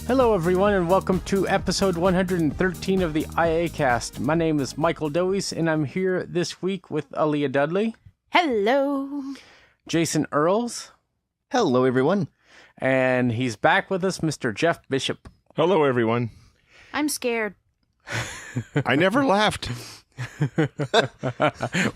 Hello, everyone, and welcome to episode 113 of the iACast. My name is Michael Dowies, and I'm here this week with Aleeha Dudley. Hello. Jason Earls. Hello, everyone. And he's back with us, Mr. Jeff Bishop. Hello, everyone. I'm scared. I never left.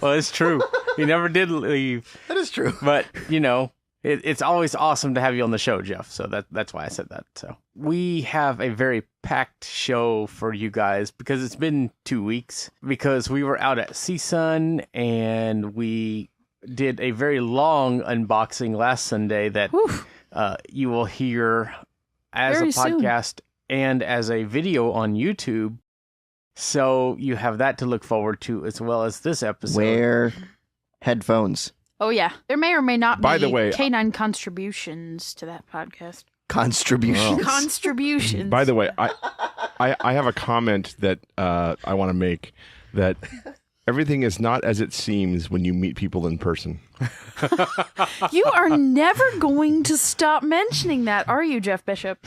Well, it's true. He never did leave. That is true. But, you know, it's always awesome to have you on the show, Jeff. So that's why I said that. So we have a very packed show for you guys because it's been 2 weeks because we were out at CSUN and we did a very long unboxing last Sunday that you will hear as Very a podcast and as a video on YouTube. So you have that to look forward to as well as this episode. Wear headphones. Oh, yeah. There may or may not By be the way, canine contributions to that podcast. Contributions. Contributions. By the way, I have a comment that I want to make that everything is not as it seems when you meet people in person. You are never going to stop mentioning that, are you, Jeff Bishop?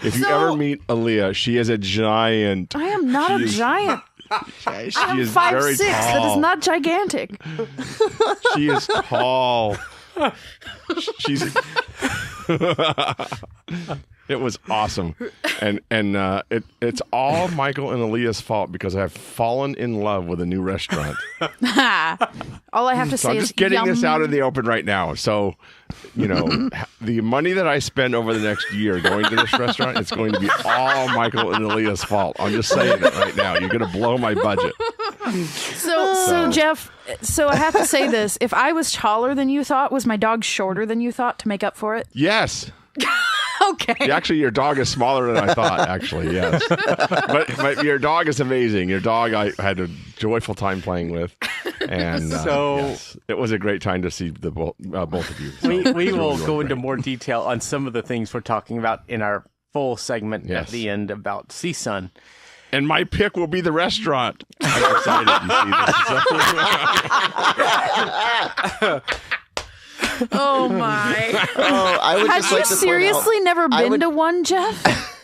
If you ever meet Aleeha, she is a giant. I am not a giant. She I'm is 5'6". very tall. That is not gigantic. She is tall. She's. It was awesome, and it's all Michael and Aleeha's fault because I've fallen in love with a new restaurant. All I have to So say I'm is just getting this yum. out in the open right now. So, you know, the money that I spend over the next year going to this restaurant, it's going to be all Michael and Aleeha's fault. I'm just saying it right now. You're going to blow my budget. So Jeff, I have to say this. If I was taller than you thought, was my dog shorter than you thought to make up for it? Yes. Okay. Actually, your dog is smaller than I thought, actually, yes. But your dog is amazing. Your dog I had a joyful time playing with. And yes, it was a great time to see the both of you. So We will really go into great. more detail on some of the things we're talking about in our full segment at the end about CSUN. And my pick will be the restaurant. I'm excited to see this. Oh my. Oh, I would Have just you like to seriously point never I been would- to one, Jeff?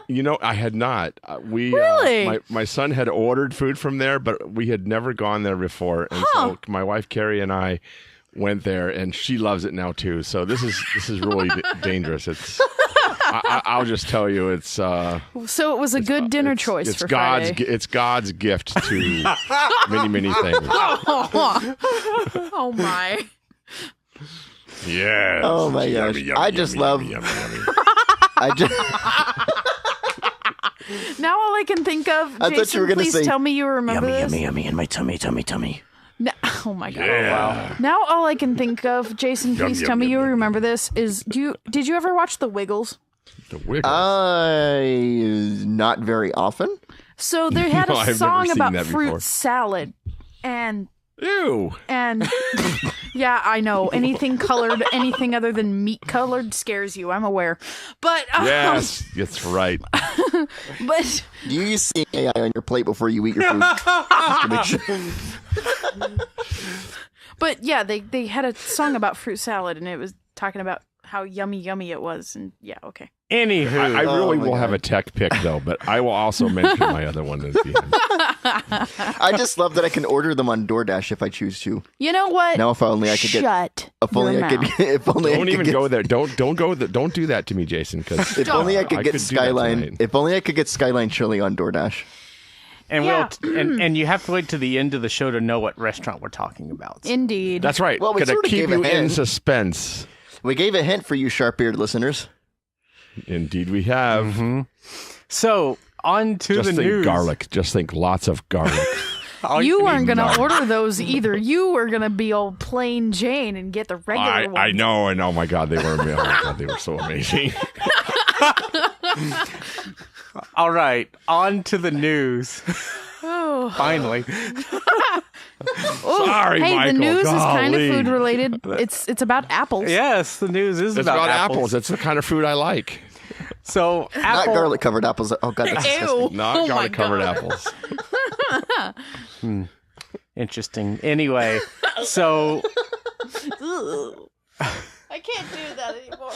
You know, I had not. We Really? my son had ordered food from there, but we had never gone there before. And so my wife Carrie and I went there, and she loves it now too. So this is really dangerous. It's I'll just tell you, it's So it was a good dinner choice it's for God's Friday. it's God's gift to many things. Oh my. Yes. Oh my gosh. I just love- yummy. I just, Now all I can think of, I thought Jason, you were gonna please say, tell me you remember this. yummy in my tummy. No, oh my god. Yeah. Now all I can think of, Jason, please yum, tell me yum, you yum, remember this, is did you ever watch The Wiggles? The Wiggles. Not very often. So they had No, a I've never song seen about that fruit before. salad. And Ew. yeah, I know. Anything colored, anything other than meat colored scares you. I'm aware. But Yes, that's right. but Do you use AI on your plate before you eat your food? Just to make sure. But yeah, they had a song about fruit salad, and it was talking about how yummy it was. And yeah, okay. Anywho, I really my will God. have a tech pick though, but I will also mention my other one at the end. I just love that I can order them on DoorDash if I choose to. You know what? Now, if only I could get. Shut If only your I could. mouth. If only I Don't could even get, go there. Don't go there. Don't do that to me, Jason. Because If only I could I get could do that Skyline. tonight. If only I could get Skyline chili on DoorDash. and Yeah. and you have to wait to the end of the show to know what restaurant we're talking about. Indeed. that's right. Well, we Gonna sorta keep gave a you in hint. suspense. We gave a hint for you sharp-eared listeners. Indeed, we have. So on to Just the think news. garlic. Just think lots of garlic. All you can weren't eat- going to order those either. You were going to be old plain Jane and get the regular ones. I know. And oh my God, they were. Oh my God, they were so amazing. All right, on to the news. Oh. Finally. Oh, Sorry, hey, Michael. the news is kind of Golly. food related. It's about apples. Yes, the news is It's about apples. That's the kind of food I like. So Not apple, garlic-covered apples. Oh, God, that's disgusting. Ew. Not Oh my garlic-covered God. apples. Interesting. Anyway, so I can't do that anymore.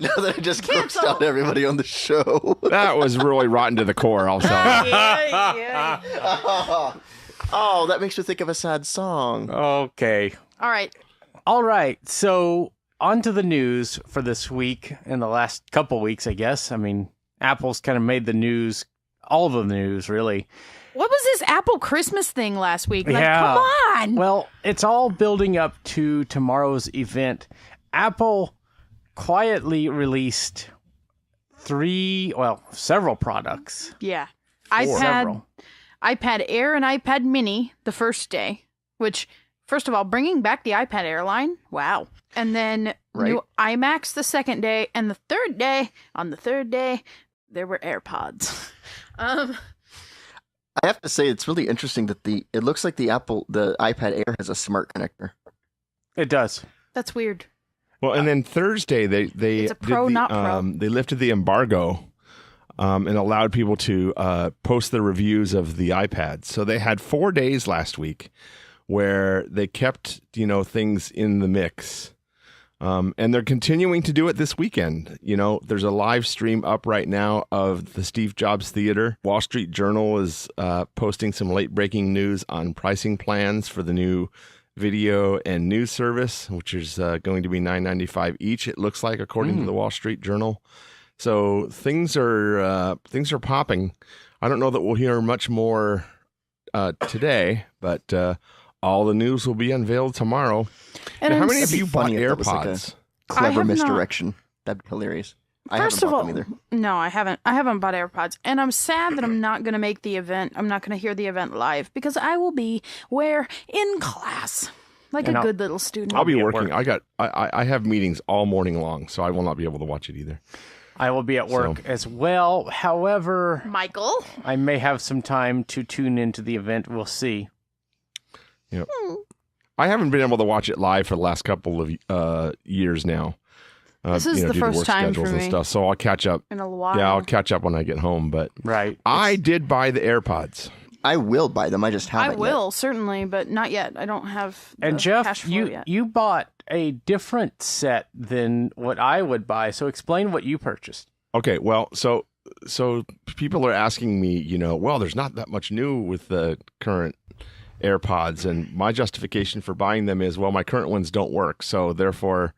Now that I just grossed out everybody on the show. That was really rotten to the core, I'll tell you. Yeah. Oh, that makes me think of a sad song. Okay. All right. So on to the news for this week and the last couple weeks, I guess. I mean, Apple's kind of made the news, all of the news, really. What was this Apple Christmas thing last week? Like, Yeah. come on. Well, it's all building up to tomorrow's event. Apple quietly released several products. Yeah. Several. iPad Air and iPad Mini the first day, which, first of all, bringing back the iPad Air line, wow. And then new iMacs the second day, and on the third day, there were AirPods. I have to say, it's really interesting that it looks like the iPad Air has a smart connector. It does. That's weird. Well, and then Thursday they It's a pro, not pro. They lifted the embargo and allowed people to post their reviews of the iPads. So they had 4 days last week where they kept things in the mix, and they're continuing to do it this weekend. There's a live stream up right now of the Steve Jobs Theater. Wall Street Journal is posting some late breaking news on pricing plans for the new video and news service, which is going to be $9.95 each, it looks like, according to the Wall Street Journal. So things are popping. I don't know that we'll hear much more today, but all the news will be unveiled tomorrow. And now, how many of It'd be you bought funny if that was like AirPods? a clever I have not. misdirection. That'd be hilarious. I First haven't of bought all, them either. no, I haven't. I haven't bought AirPods, and I'm sad that I'm not going to make the event. I'm not going to hear the event live because I will be in class, like And a I'll- good little student. I'll be at working. work. I have meetings all morning long, so I will not be able to watch it either. I will be at work as well. However, Michael. I may have some time to tune into the event. We'll see. I haven't been able to watch it live for the last couple of years now. This is the due to first work time schedules for and me. stuff. So I'll catch up. In a while. Yeah, I'll catch up when I get home. But Right. I did buy the AirPods. I will buy them. I just I haven't will, certainly, but not yet. I don't have the And cash Jeff, flow you yet. you bought a different set than what I would buy. So explain what you purchased. Okay, well, so people are asking me, well, there's not that much new with the current AirPods, and my justification for buying them is, well, my current ones don't work, so therefore,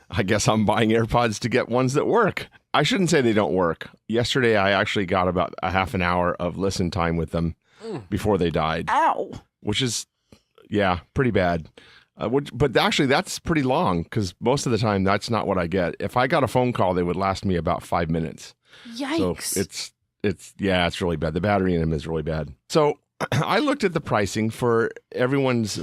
I guess I'm buying AirPods to get ones that work. I shouldn't say they don't work. Yesterday, I actually got about a half an hour of listen time with them before they died, Ow. which is, pretty bad. But actually, that's pretty long because most of the time, that's not what I get. If I got a phone call, they would last me about 5 minutes. Yikes. So it's really bad. The battery in them is really bad. So I looked at the pricing for everyone's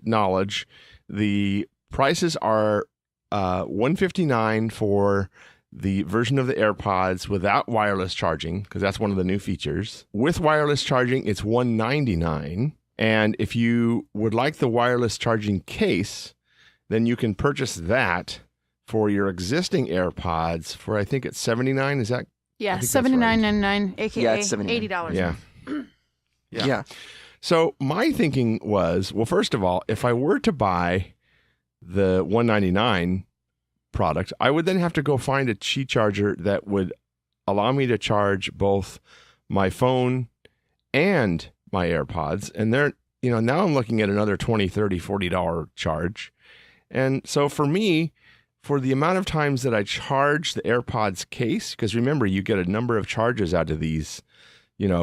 knowledge. The prices are $159 for the version of the AirPods without wireless charging, because that's one of the new features. With wireless charging, it's $199. And if you would like the wireless charging case, then you can purchase that for your existing AirPods for, I think it's $79. Is that? Yeah, I think that's right. $79.99, aka Yeah, it's $79. $80. Yeah. Yeah. So my thinking was, well, first of all, if I were to buy the $199 product, I would then have to go find a Qi charger that would allow me to charge both my phone and my AirPods. And they're, now I'm looking at another $20, $30, $40 charge. And so for me, for the amount of times that I charge the AirPods case, because remember, you get a number of charges out of these,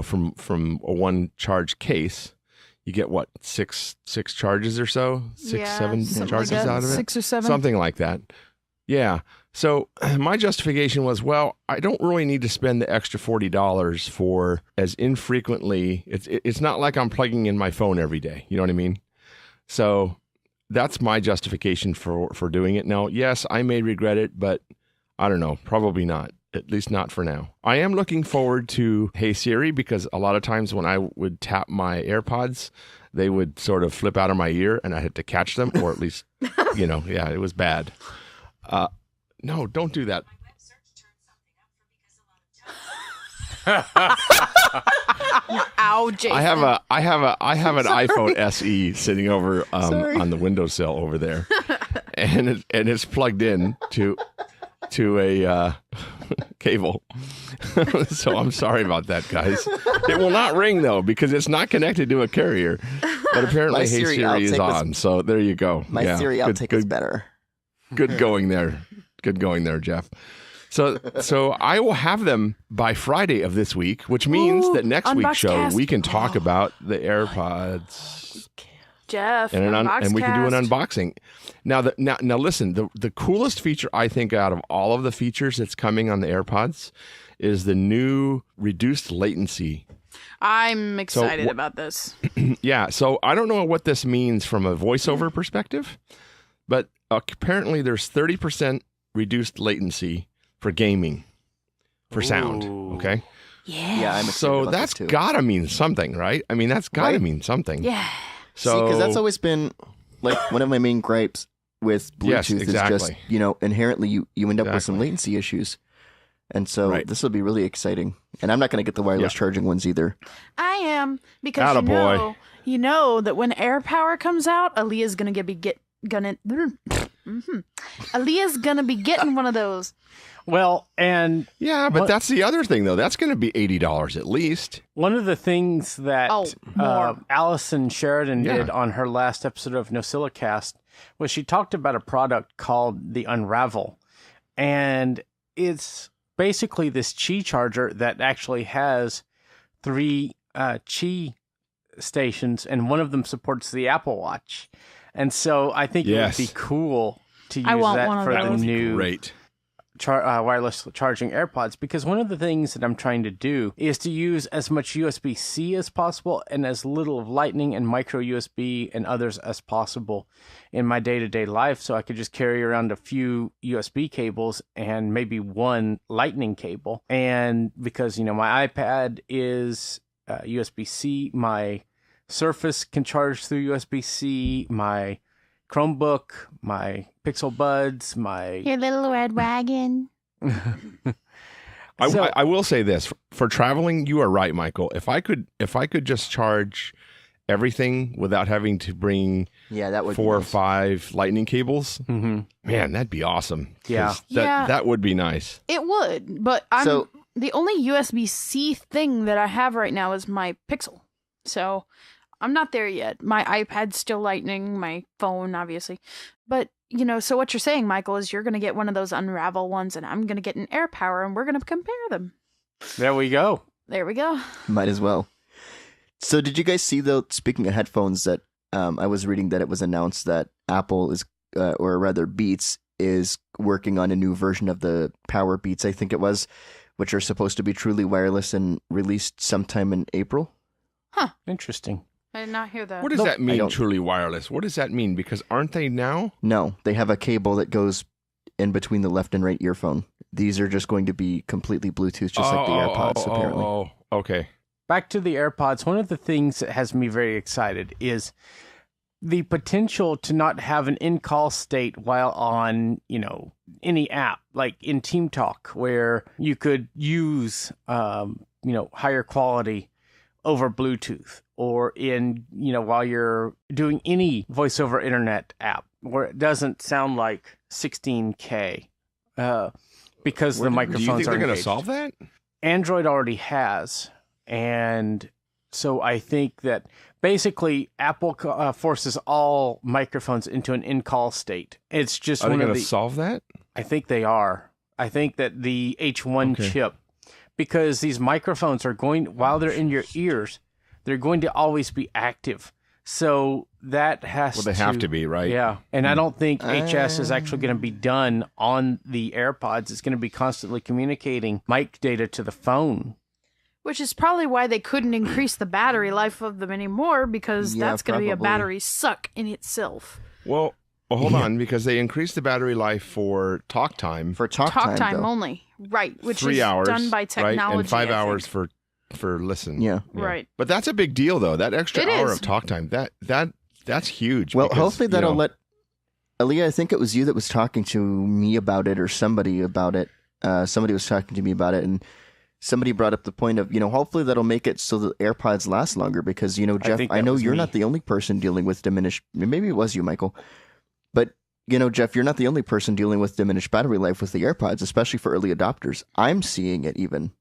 from a one charge case, you get what, six charges or so, seven something charges like that. out of it, 6 or 7. something like that. Yeah. So my justification was, well, I don't really need to spend the extra $40 for as infrequently. It's not like I'm plugging in my phone every day. You know what I mean? So that's my justification for doing it. Now, yes, I may regret it, but I don't know, probably not. At least not for now. I am looking forward to Hey Siri, because a lot of times when I would tap my AirPods, they would sort of flip out of my ear and I had to catch them, or at least, it was bad. No, don't do that. Ow, Jason. I have an iPhone SE sitting over on the windowsill over there, and it's plugged in to a cable. So I'm sorry about that, guys. It will not ring though because it's not connected to a carrier. But apparently, My Hey Siri Siri is outtake on. So there you go. My Siri outtake is better. Good going there. Good going there, Jeff. So I will have them by Friday of this week, which means that next week's show Unboxcast. we can talk about the AirPods. Jeff, And we can do an Unboxcast. unboxing. Now listen, the coolest feature I think out of all of the features that's coming on the AirPods is the new reduced latency. I'm excited about this. Yeah, so I don't know what this means from a voiceover perspective, but apparently there's 30% reduced latency for gaming, for sound, okay? Yeah, I'm excited So about that's this too. got to mean something, right? I mean, that's got to mean something. Yeah. So because that's always been like one of my main gripes with Bluetooth Yes, is just, exactly. Inherently you end up with some latency issues. And so Right. this will be really exciting. And I'm not going to get the wireless charging ones either. I am because Attaboy. you know that when AirPower comes out, Aleeha's gonna Aleeha's gonna be getting one of those. Well, and yeah, but that's the other thing, though. That's going to be $80 at least. one of the things that more. Allison Sheridan Yeah. did on her last episode of NosillaCast was she talked about a product called the Unravel. And it's basically this Qi charger that actually has 3 Qi stations, and one of them supports the Apple Watch. And so I think it would be cool to use I want that one of for the those. new Great. wireless charging AirPods, because one of the things that I'm trying to do is to use as much USB-C as possible and as little of Lightning and micro USB and others as possible in my day-to-day life, so I could just carry around a few USB cables and maybe one Lightning cable. And because, my iPad is USB-C, my Surface can charge through USB-C, my Chromebook, my Pixel Buds, my... Your little red wagon. I will say this. For traveling, you are right, Michael. If I could just charge everything without having to bring That would 4 be or 5 lightning cables, Mhm. man, that'd be awesome. 'Cause Yeah. That would be nice. It would, but the only USB-C thing that I have right now is my Pixel. So I'm not there yet. My iPad's still Lightning, my phone, obviously. But, so what you're saying, Michael, is you're going to get one of those Unravel ones, and I'm going to get an AirPower, and we're going to compare them. There we go. There we go. Might as well. So did you guys see, though, speaking of headphones, that I was reading that it was announced that Apple is, or rather Beats, is working on a new version of the Power Beats, I think it was, which are supposed to be truly wireless and released sometime in April? Interesting. I did not hear that. What does that mean, truly wireless? What does that mean? Because aren't they now? No, they have a cable that goes in between the left and right earphone. These are just going to be completely Bluetooth, just like the AirPods, apparently. Oh, okay. Back to the AirPods, one of the things that has me very excited is the potential to not have an in-call state while on, any app, like in Team Talk, where you could use, higher quality over Bluetooth, or in, while you're doing any voice over internet app where it doesn't sound like 16K, because the microphones do you think are they're going to engaged. solve that? Android already has. And so I think that basically Apple forces all microphones into an in-call state. It's just Are they one of going the... to solve that? I think they are. I think that the H1 chip, because these microphones are going, while they're in your ears, they're going to always be active. So that has Well, they have to be, right? Yeah. And I don't think HS is actually going to be done on the AirPods. It's going to be constantly communicating mic data to the phone. Which is probably why they couldn't increase the battery life of them anymore, because that's going to be a probably. battery suck in itself. Well, hold on, because they increased the battery life for talk time. For talk Talk time, time though. only. Right. Which 3 is hours, done by technology. right? And 5 I hours think. for listen. Yeah. Right. But that's a big deal, though. That extra It hour is. of talk time, that's huge. Well, because, hopefully that'll let... Aleeha, I think it was you that was talking to me about it, or somebody about it. Somebody was talking to me about it, and somebody brought up the point of, hopefully that'll make it so the AirPods last longer, because, Jeff, think I that know was you're me. not the only person dealing with diminished... Maybe it was you, Michael. But Jeff, you're not the only person dealing with diminished battery life with the AirPods, especially for early adopters. I'm seeing it even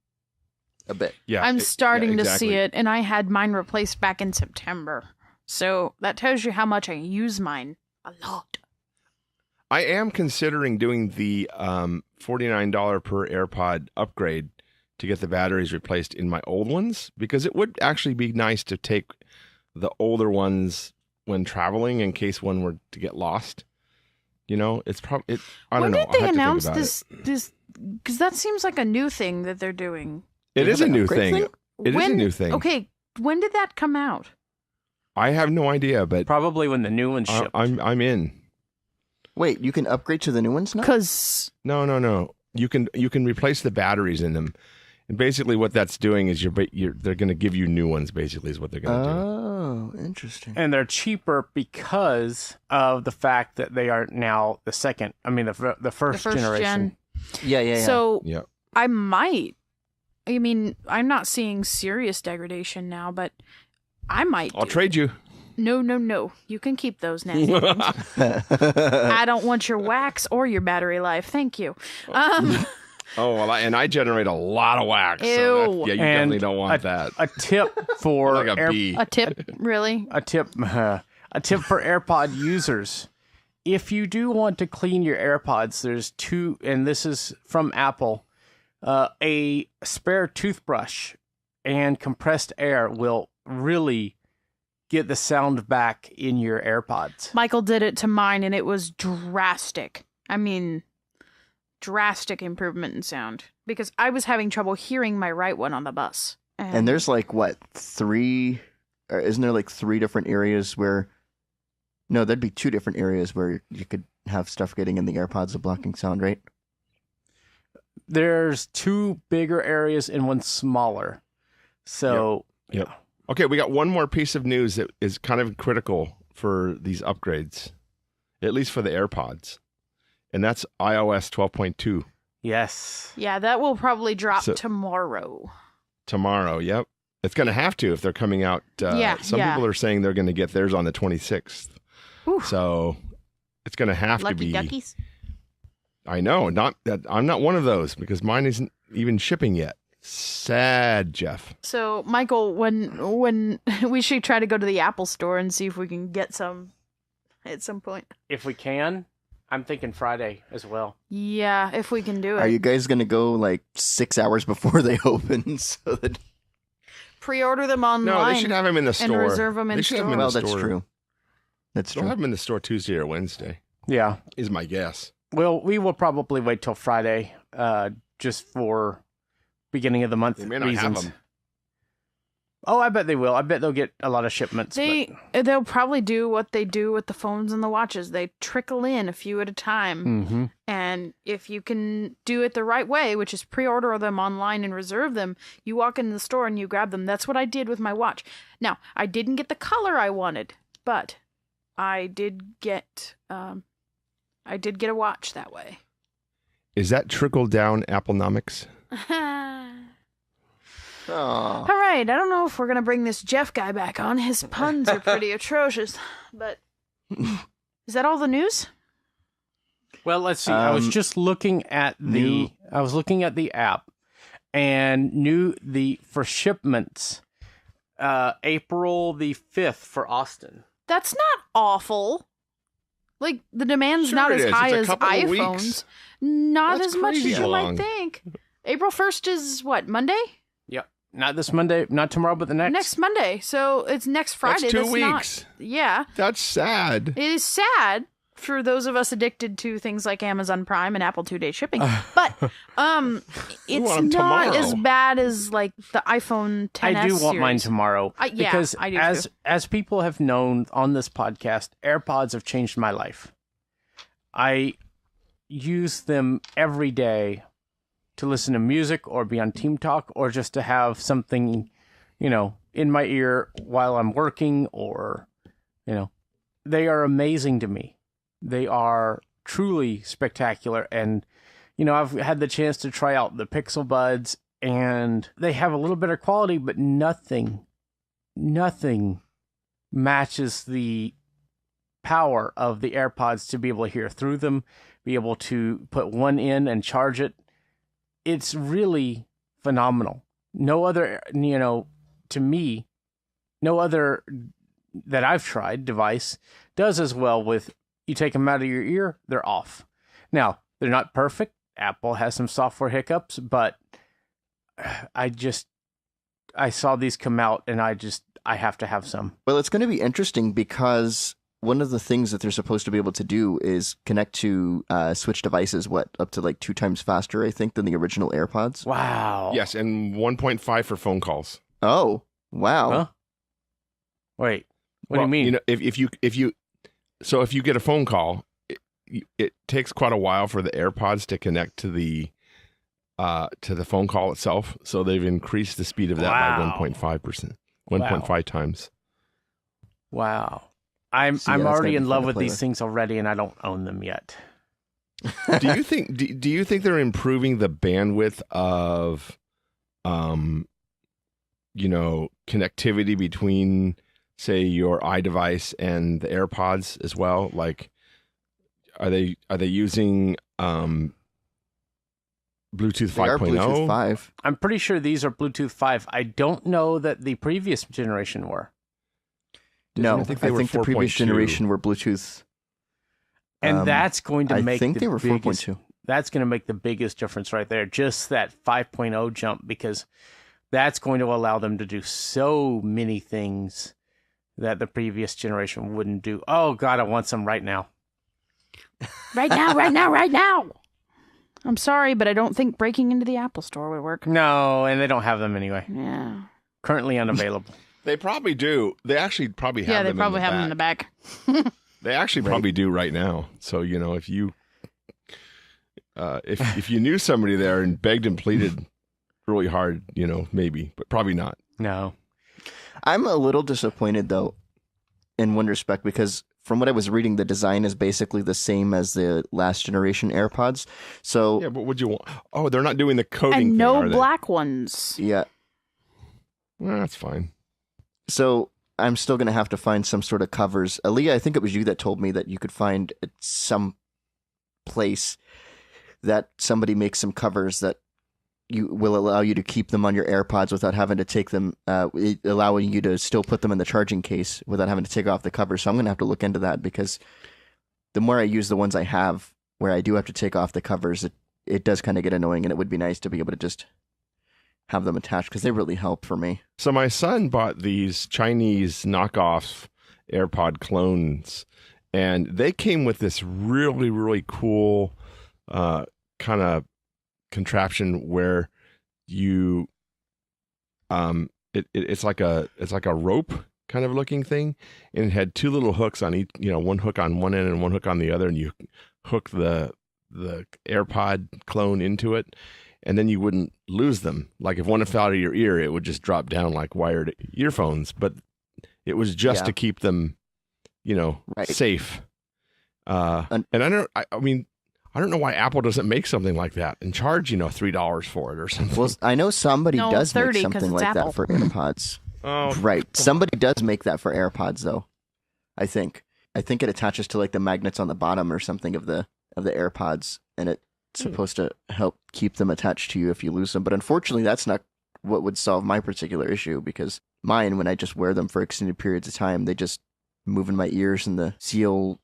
a bit. Yeah, I'm starting to exactly. see it, and I had mine replaced back in September. So that tells you how much I use mine. A lot. I am considering doing the $49 per AirPod upgrade to get the batteries replaced in my old ones, because it would actually be nice to take the older ones when traveling in case one were to get lost. It's probably I don't know. When did they I'll have to think announce about this? Because that seems like a new thing that they're doing. It is a new thing. It is a When- new thing. Okay, when did that come out? I have no idea, but Probably when the new one's shipped. I'm in. Wait, you can upgrade to the new ones now? Because No. You can replace the batteries in them, and basically what that's doing is they're going to give you new ones. Basically, is what they're going to do. Oh, interesting. And they're cheaper because of the fact that they are now the second. I mean, the first generation. Yeah. So Yeah. I might. I mean, I'm not seeing serious degradation now, but I might. I'll trade you. No. You can keep those nasty things. I don't want your wax or your battery life. Thank you. Oh, well, and I generate a lot of wax. Ew. So you And definitely don't want that. A tip for Like a bee. A tip, really? a tip for AirPod users. If you do want to clean your AirPods, there's two, and this is from Apple. A spare toothbrush and compressed air will really get the sound back in your AirPods. Michael did it to mine, and it was drastic. I mean, drastic improvement in sound. Because I was having trouble hearing my right one on the bus. And there's like, what, three? Or isn't there like three different areas where... No, there'd be two different areas where you could have stuff getting in the AirPods of blocking sound, right? There's two bigger areas and one smaller. So, Yep. Okay, we got one more piece of news that is kind of critical for these upgrades, at least for the AirPods, and that's iOS 12.2 yes. Yeah, that will probably drop So- tomorrow. tomorrow. Yep, it's going to have to if they're coming out. Yeah. Some people are saying they're going to get theirs on the 26th. Whew. So it's going to have to Lucky be. duckies. I know, not that I'm not one of those because mine isn't even shipping yet. Sad, Jeff. So, Michael, when we should try to go to the Apple store and see if we can get some at some point. If we can, I'm thinking Friday as well. Yeah, if we can do it. Are you guys going to go like 6 hours before they open? So that... Pre-order them online? No, they should have them in the store. and reserve them in They should have store. them in Well, the that's store. true. That's They'll true. have them in the store Tuesday or Wednesday, Yeah. is my guess. Well, we will probably wait till Friday, just for beginning of the month They may not reasons. have them. Oh, I bet they will. I bet they'll get a lot of shipments. They'll probably do what they do with the phones and the watches. They trickle in a few at a time. Mm-hmm. And if you can do it the right way, which is pre-order them online and reserve them, you walk into the store and you grab them. That's what I did with my watch. Now, I didn't get the color I wanted, but I did get a watch that way. Is that trickle down Applenomics? Aw. All right, I don't know if we're going to bring this Jeff guy back on. His puns are pretty atrocious. But is that all the news? Well, let's see. I was just looking at I was looking at the app and knew for shipments, April the 5th for Austin. That's not awful. Like, the demand's Sure not it as is. high It's a as couple of iPhones. weeks. Not That's as much as crazy you long. might think. April 1st is what, Monday? Yep. Not this Monday, not tomorrow, but the next. Next Monday. So it's next Friday. That's 2 Not- weeks. yeah. That's sad. It is sad for those of us addicted to things like Amazon Prime and Apple 2-day shipping. But it's want 'em not tomorrow. as bad as like the iPhone 10s I do want mine series. tomorrow. Yeah, because I do as people have known on this podcast, AirPods have changed my life. I use them every day to listen to music or be on Team Talk or just to have something, in my ear while I'm working or, they are amazing to me. They are truly spectacular. And, I've had the chance to try out the Pixel Buds and they have a little better quality, but nothing matches the power of the AirPods to be able to hear through them, be able to put one in and charge it. It's really phenomenal. No other, to me, no other that I've tried device does as well with you take them out of your ear, they're off. Now, they're not perfect. Apple has some software hiccups, but I saw these come out and I have to have some. Well, it's going to be interesting because one of the things that they're supposed to be able to do is connect to Switch devices, up to like 2 times faster, I think, than the original AirPods. Wow. Yes, and 1.5 for phone calls. Oh, wow. Huh? Wait, what do you mean? If you get a phone call, it takes quite a while for the AirPods to connect to the phone call itself. So they've increased the speed of that by 1.5%, 1.5 times. Wow. I'm already in love with these things already, and I don't own them yet. Do you think they're improving the bandwidth of, connectivity between, say, your iDevice and the AirPods as well? Like, are they using Bluetooth 5.0? They are Bluetooth 5. I'm pretty sure these are Bluetooth 5. I don't know that the previous generation were. No, I think the previous generation were Bluetooth. And that's going to make I think they were 4.2. That's going to make the biggest difference right there. Just that 5.0 jump, because that's going to allow them to do so many things that the previous generation wouldn't do. Oh, God, I want some right now. Right now, right now, right now. I'm sorry, but I don't think breaking into the Apple Store would work. No, and they don't have them anyway. Yeah. Currently unavailable. They probably do. They actually probably have them. Yeah, they probably have them in the back. They actually probably do right now. So, if you if you knew somebody there and begged and pleaded really hard, maybe, but probably not. No. I'm a little disappointed, though, in one respect, because from what I was reading, the design is basically the same as the last generation AirPods. So yeah, but would you want? Oh, they're not doing the coating and thing, no are they? black ones. Yeah. Well, that's fine. So I'm still going to have to find some sort of covers. Aleeha, I think it was you that told me that you could find at some place that somebody makes some covers that will allow you to keep them on your AirPods without having to take them, allowing you to still put them in the charging case without having to take off the cover. So I'm going to have to look into that, because the more I use the ones I have where I do have to take off the covers, it does kind of get annoying, and it would be nice to be able to just have them attached, because they really help for me. So my son bought these Chinese knockoff AirPod clones, and they came with this really, really cool kind of contraption where you it's like a rope kind of looking thing, and it had 2 little hooks on each, one hook on one end and one hook on the other, and you hook the AirPod clone into it, and then you wouldn't lose them. Like if one fell out of your ear, it would just drop down like wired earphones, but it was just to keep them, right. safe. And I don't know why Apple doesn't make something like that and charge, $3 for it or something. Well, I know somebody does make 30, something like Apple. that for AirPods. Oh, right. Somebody does make that for AirPods, though. I think it attaches to like the magnets on the bottom or something of the AirPods, and it's supposed to help keep them attached to you if you lose them. But unfortunately, that's not what would solve my particular issue, because mine, when I just wear them for extended periods of time, they just move in my ears, and the seal,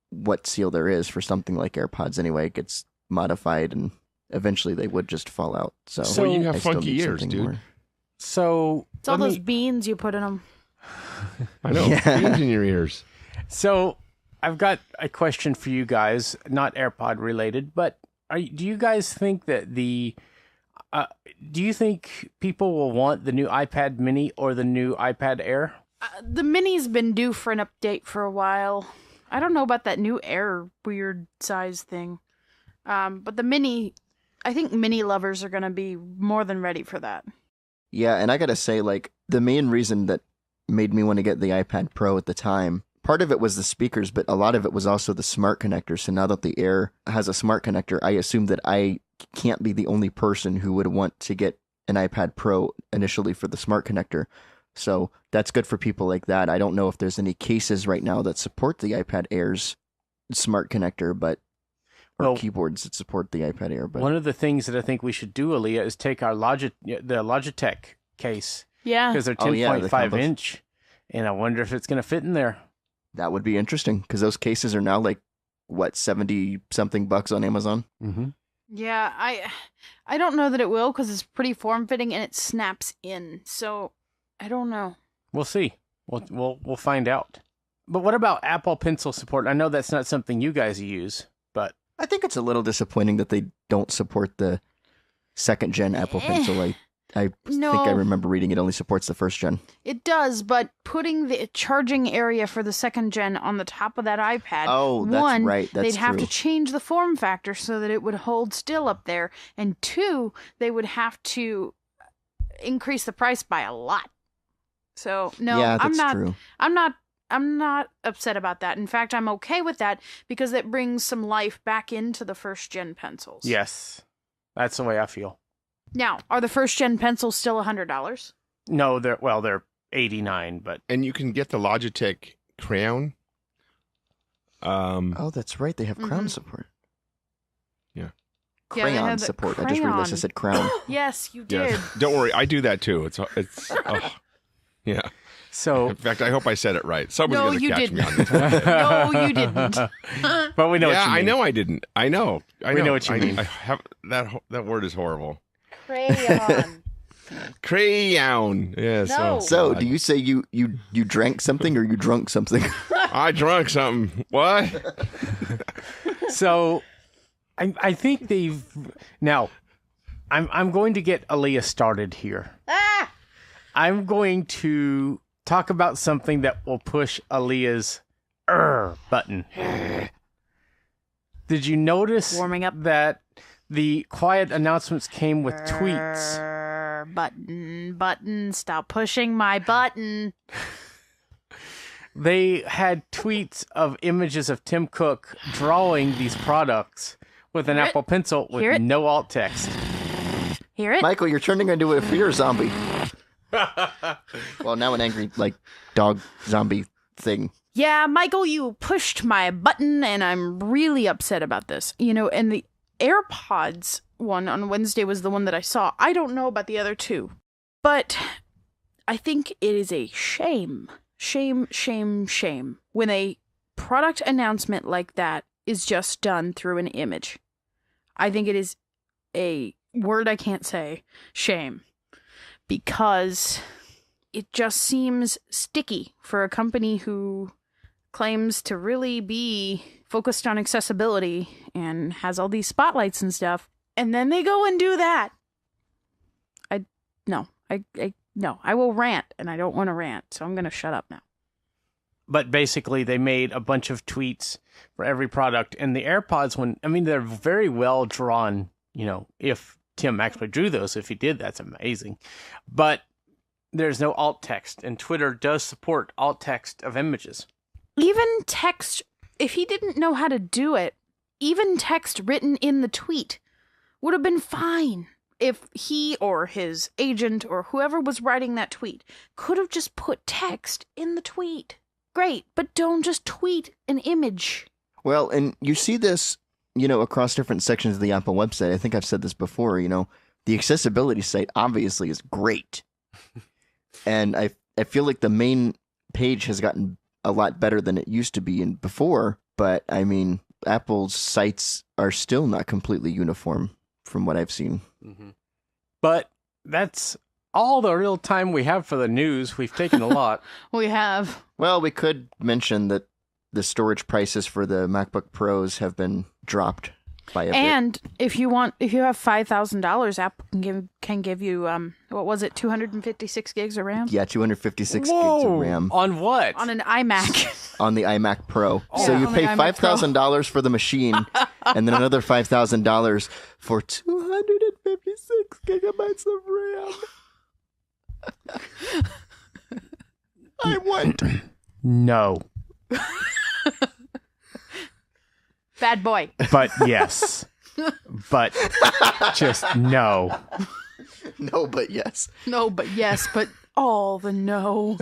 what seal there is for something like AirPods anyway, gets modified, and eventually they would just fall out. So you have I still funky need ears, something dude. more. So It's all those beans you put in them. I know. Beans in your ears. So I've got a question for you guys, not AirPod related, but do you guys think that do you think people will want the new iPad Mini or the new iPad Air? The Mini's been due for an update for a while. I don't know about that new Air weird size thing. But the Mini, I think Mini lovers are going to be more than ready for that. Yeah, and I gotta say, like, the main reason that made me want to get the iPad Pro at the time, part of it was the speakers, but a lot of it was also the smart connector. So now that the Air has a smart connector, I assume that I can't be the only person who would want to get an iPad Pro initially for the smart connector. So that's good for people like that. I don't know if there's any cases right now that support the iPad Air's smart connector, or keyboards that support the iPad Air. But one of the things that I think we should do, Aleeha, is take our the Logitech case. Yeah. Because they're 10.5 inch. And I wonder if it's going to fit in there. That would be interesting, because those cases are now like, what, 70-something bucks on Amazon? Mm-hmm. Yeah, I don't know that it will, because it's pretty form-fitting and it snaps in. So, I don't know. We'll see. We'll find out. But what about Apple Pencil support? I know that's not something you guys use, but... I think it's a little disappointing that they don't support the second-gen Apple Pencil. I think I remember reading it only supports the first gen. It does, but putting the charging area for the second gen on the top of that iPad, that's right. That's they'd have to change the form factor so that it would hold still up there, and 2, they would have to increase the price by a lot. So no, yeah, that's true. I'm not upset about that. In fact, I'm okay with that because it brings some life back into the first gen pencils. Yes, that's the way I feel. Now, are the first gen pencils still $100? No, they're $89, but and you can get the Logitech crayon. Oh, that's right. They have crown support. Yeah. Crayon support. I just realized I said crown. Yes, you did. Yes. Don't worry, I do that too. It's yeah. So, in fact, I hope I said it right. Somebody's no, going to catch me on this. No, you didn't. But we know what you mean. I know I didn't. I know. We know what you mean. I have that word is horrible. Crayon. Crayon. Yeah. No. So, do you say you drank something or you drunk something? I drunk something. What? So, I think they've now. I'm going to get Aleeha started here. I'm going to talk about something that will push Aleeha's button. Did you notice warming up that the quiet announcements came with tweets? Button, stop pushing my button. They had tweets of images of Tim Cook drawing these products with an Apple Pencil with no alt text. Hear it? Michael, you're turning into a fear zombie. Well, now an angry, dog zombie thing. Yeah, Michael, you pushed my button, and I'm really upset about this. And the AirPods one on Wednesday was the one that I saw. I don't know about the other two, but I think it is a shame when a product announcement like that is just done through an image. I think it is a word I can't say, shame. Because it just seems sticky for a company who claims to really be focused on accessibility and has all these spotlights and stuff, and then they go and do that. I will rant, and I don't want to rant, so I'm going to shut up now. But basically, they made a bunch of tweets for every product, and the AirPods one, they're very well drawn, if Tim actually drew those. If he did, that's amazing. But there's no alt text, and Twitter does support alt text of images. Even text, if he didn't know how to do it, even text written in the tweet would have been fine. If he or his agent or whoever was writing that tweet could have just put text in the tweet. Great, but don't just tweet an image. Well, and you see this across different sections of the Apple website. I think I've said this before, the accessibility site obviously is great. And I feel like the main page has gotten a lot better than it used to be before, but Apple's sites are still not completely uniform from what I've seen. Mm-hmm. But that's all the real time we have for the news. We've taken a lot. We have. Well, we could mention that the storage prices for the MacBook Pros have been dropped by a bit. And if you have $5,000, Apple can give you what was it, 256 gigs of RAM? Yeah, 256 gigs of RAM. On what? On an iMac. On the iMac Pro. Oh. So you pay $5,000 for the machine, and then another $5,000 for 256 gigabytes of RAM. I want. No. Bad boy. But yes. But just no. No, but yes. No, but yes, but all the no.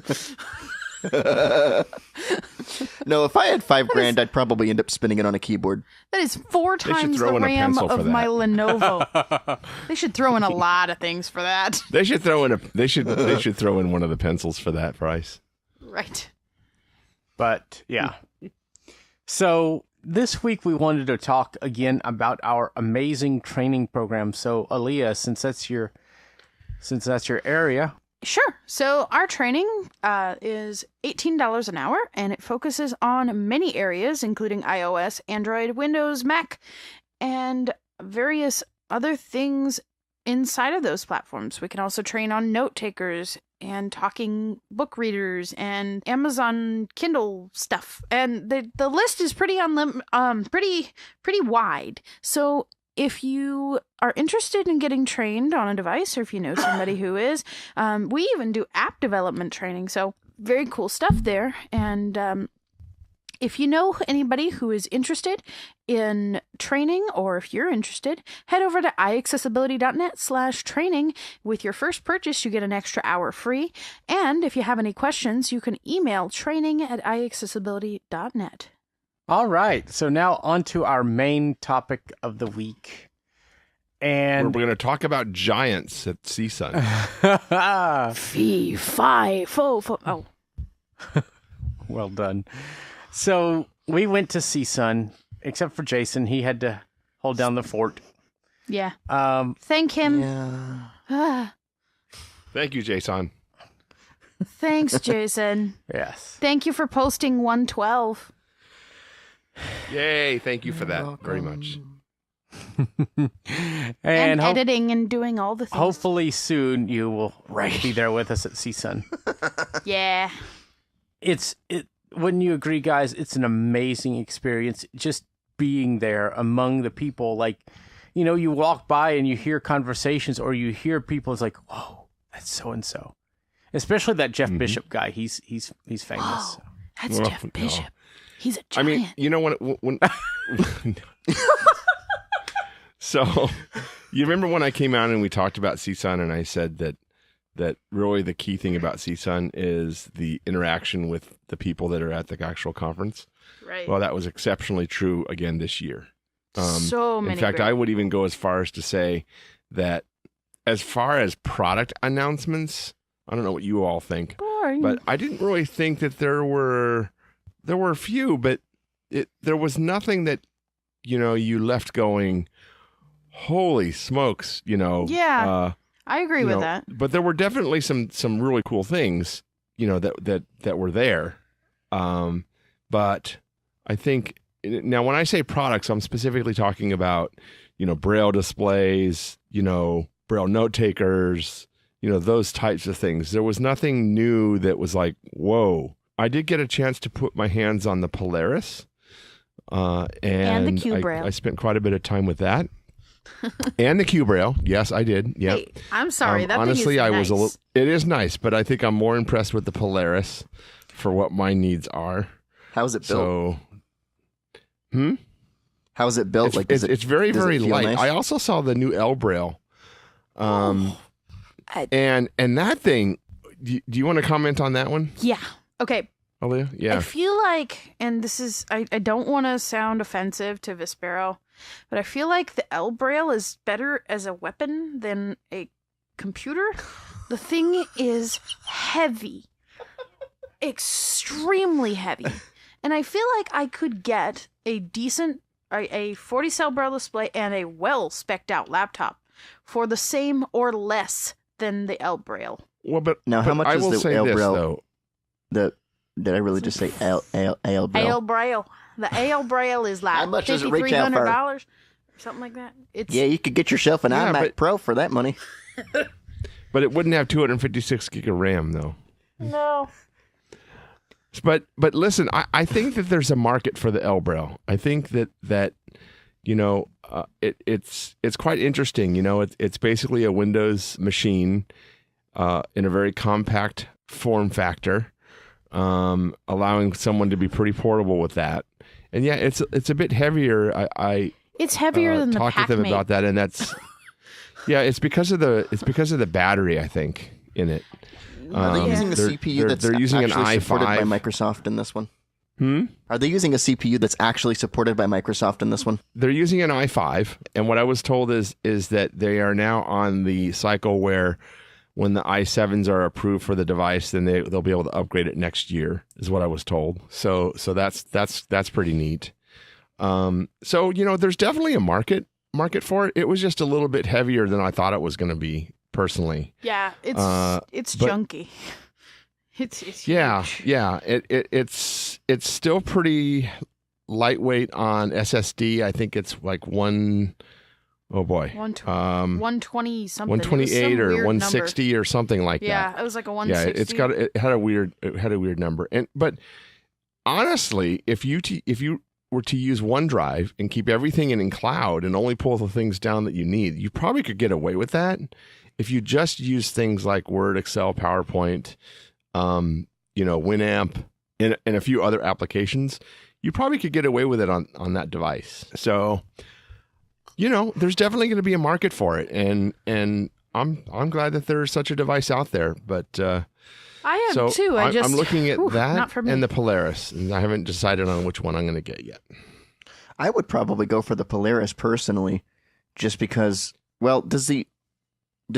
No, if I had $5,000, I'd probably end up spinning it on a keyboard. That is 4 times the throw in a RAM pencil for of my that. Lenovo. They should throw in a lot of things for that. They should throw in they should throw in one of the pencils for that price. Right. But yeah. So this week we wanted to talk again about our amazing training program. So Aleeha, since that's your area. Sure. So our training is $18 an hour, and it focuses on many areas, including iOS, Android, Windows, Mac, and various other things inside of those platforms. We can also train on note takers and talking book readers and Amazon Kindle stuff. And the list is pretty wide. So if you are interested in getting trained on a device, or if you know somebody who is, we even do app development training. So very cool stuff there. And if you know anybody who is interested in training, or if you're interested, head over to iaccessibility.net/training. With your first purchase, you get an extra hour free. And if you have any questions, you can email training@iaccessibility.net. All right. So now on to our main topic of the week. And We're going to talk about giants at CSUN. Fee, fi, fo, fo. Oh. Well done. So we went to CSUN, except for Jason. He had to hold down the fort. Yeah. Thank him. Yeah. Thank you, Jason. Thanks, Jason. Yes. Thank you for posting 112. Yay, thank you for that very much. And editing and doing all the things. Hopefully soon you will be there with us at CSUN. Yeah. Wouldn't you agree, guys? It's an amazing experience just being there among the people. Like, you know, you walk by and you hear conversations, or you hear people. It's like, whoa, that's so and so. Especially that Jeff Bishop guy. He's famous. Oh, that's Jeff Bishop. No. He's a giant. I mean, you know when So, you remember when I came out and we talked about CSUN, and I said that really the key thing about CSUN is the interaction with the people that are at the actual conference. Right. Well, that was exceptionally true again this year. So many. In fact, I would even go as far as to say that as far as product announcements, I don't know what you all think, Boring. but I didn't really think that there were a few, but there was nothing that, you know, you left going, holy smokes, you know. Yeah, I agree with that. But there were definitely some really cool things, you know, that were there. But I think now when I say products, I'm specifically talking about, you know, Braille displays, you know, Braille note takers, you know, those types of things. There was nothing new that was like, whoa. I did get a chance to put my hands on the Polaris. And the Q Braille. I spent quite a bit of time with that. And the Q Braille. Yes, I did. Yeah. Hey, I'm sorry. That honestly, thing is I nice. was a little. It is nice, but I think I'm more impressed with the Polaris for what my needs are. How's it built? So, How's it built? It's very, does it very feel light. nice? I also saw the new L Braille. And that thing. Do you want to comment on that one? Yeah. Okay. Aleeha? Yeah. I feel like, and this is, I don't want to sound offensive to Vespero, but I feel like the L Braille is better as a weapon than a computer. The thing is heavy. Extremely heavy. And I feel like I could get a decent, a 40-cell Braille display and a well-spec'd out laptop for the same or less than the L Braille. Well, but Now, how much I is will the say L this, Braille? though. Did I really just say Ale Braille? Ale Braille. The Ale Braille is like How much does it reach out for? $5,300 or something like that. It's Yeah, you could get yourself an Yeah, iMac but- Pro for that money. But it wouldn't have 256 gig of RAM, though. no. But listen, I think that there's a market for the L Braille. I think that you know, it's quite interesting. You know, it's basically a Windows machine in a very compact form factor, allowing someone to be pretty portable with that. And yeah, it's a bit heavier. It's heavier than the talked with them Pac-Mate. about that, and that's yeah, it's because of the battery, I think, in it. Are they using a CPU that's they're using an actually supported by i5. Microsoft in this one? Hmm? Are they using a CPU that's actually supported by Microsoft in this one? They're using an i5, and what I was told is that they are now on the cycle where when the i7s are approved for the device, then they'll be able to upgrade it next year, is what I was told. So that's pretty neat. So there's definitely a market for it. It was just a little bit heavier than I thought it was going to be, personally. Yeah, it's junky. It's huge. Yeah. It's still pretty lightweight on SSD. I think it's like 120 something. 128 or 160 number. Or something like that. Yeah, it was like a 160. Yeah, it had a weird number. But honestly, if you were to use OneDrive and keep everything in cloud and only pull the things down that you need, you probably could get away with that. If you just use things like Word, Excel, PowerPoint, Winamp, and a few other applications, you probably could get away with it on that device. So, there's definitely going to be a market for it, and I'm glad that there's such a device out there. But I am too. I'm looking at that and the Polaris, and I haven't decided on which one I'm going to get yet. I would probably go for the Polaris personally, just because. Well, does the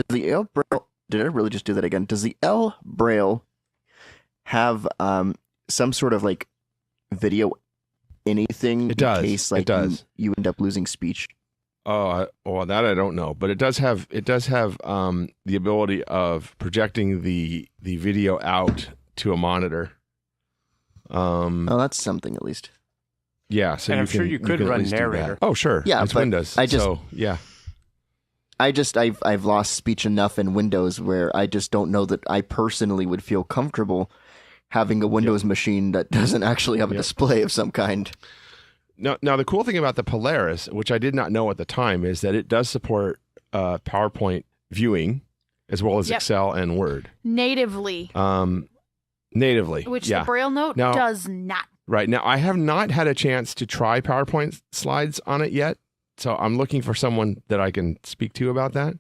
L Braille? Did I really just do that again? Does the L Braille have some sort of like video anything? It does. In case like it does. You end up losing speech. Oh, that I don't know, but it does have the ability of projecting the video out to a monitor. That's something at least. Yeah, so I'm sure you could run narrator. Oh, sure. Yeah, it's but Windows. Yeah. I've lost speech enough in Windows where I just don't know that I personally would feel comfortable having a Windows machine that doesn't actually have a display of some kind. Now, the cool thing about the Polaris, which I did not know at the time, is that it does support PowerPoint viewing as well as Excel and Word. Natively. Which the Braille Note does not. Right. Now, I have not had a chance to try PowerPoint slides on it yet, so I'm looking for someone that I can speak to about that.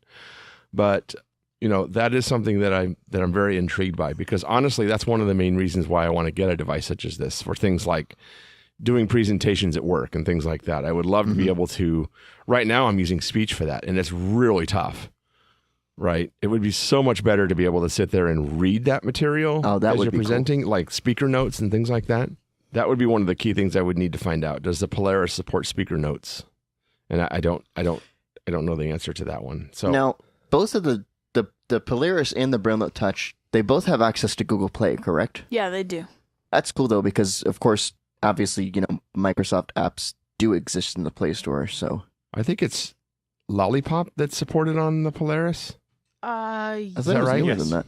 But, that is something that I'm very intrigued by, because honestly, that's one of the main reasons why I want to get a device such as this for things like doing presentations at work and things like that. I would love to be able to. Right now, I'm using speech for that, and it's really tough. Right? It would be so much better to be able to sit there and read that material as you're presenting, like speaker notes and things like that. That would be one of the key things I would need to find out. Does the Polaris support speaker notes? And I don't know the answer to that one. So now, both of the Polaris and the Braille Note Touch, they both have access to Google Play, correct? Yeah, they do. That's cool though, because of course, obviously, Microsoft apps do exist in the Play Store. So I think it's Lollipop that's supported on the Polaris. Is that right? Yes. Than that.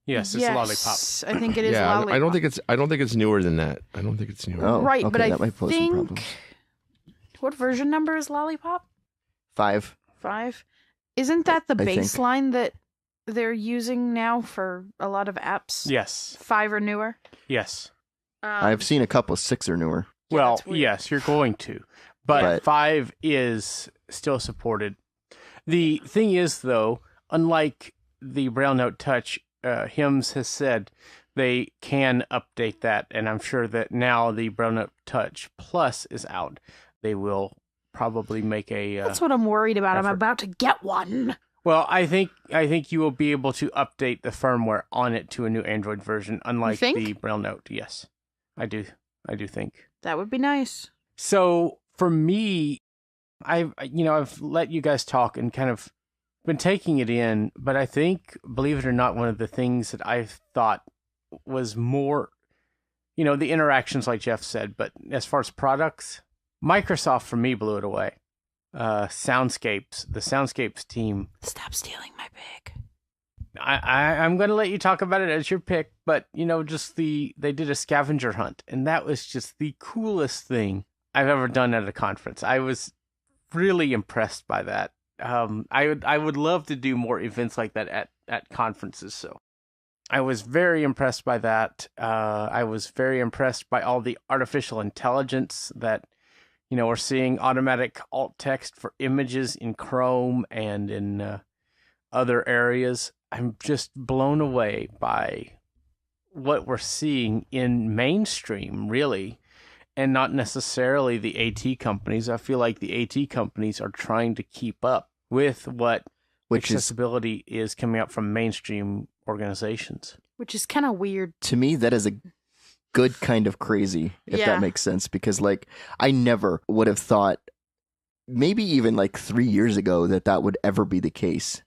Yes, it's Lollipop. I think it is Lollipop. I don't think it's newer than that. I don't think it's newer. Oh, right, okay, but I that might pose some problems. What version number is Lollipop? 5. 5. Isn't that the I think. baseline that they're using now for a lot of apps? Yes. 5 or newer? Yes. I've seen a couple 6 or newer. Well, yes, you're going to. But 5 is still supported. The thing is, though, unlike the Braille Note Touch, HIMS has said they can update that, and I'm sure that now the Braille Note Touch Plus is out. They will probably make a... That's what I'm worried about. effort. I'm about to get one. Well, I think you will be able to update the firmware on it to a new Android version, unlike the Braille Note. Yes, I do think. That would be nice. So for me, I've let you guys talk and kind of been taking it in, but I think, believe it or not, one of the things that I thought was more, the interactions like Jeff said, but as far as products, Microsoft for me blew it away. The Soundscapes team. Stop stealing my pick. I'm going to let you talk about it as your pick, but they did a scavenger hunt, and that was just the coolest thing I've ever done at a conference. I was really impressed by that. I would love to do more events like that at conferences. So I was very impressed by that. I was very impressed by all the artificial intelligence that, we're seeing automatic alt text for images in Chrome and in other areas, I'm just blown away by what we're seeing in mainstream, really, and not necessarily the AT companies. I feel like the AT companies are trying to keep up with what accessibility is coming up from mainstream organizations. Which is kind of weird. To me, that is a good kind of crazy, if that makes sense, because like I never would have thought, maybe even like 3 years ago, that would ever be the case.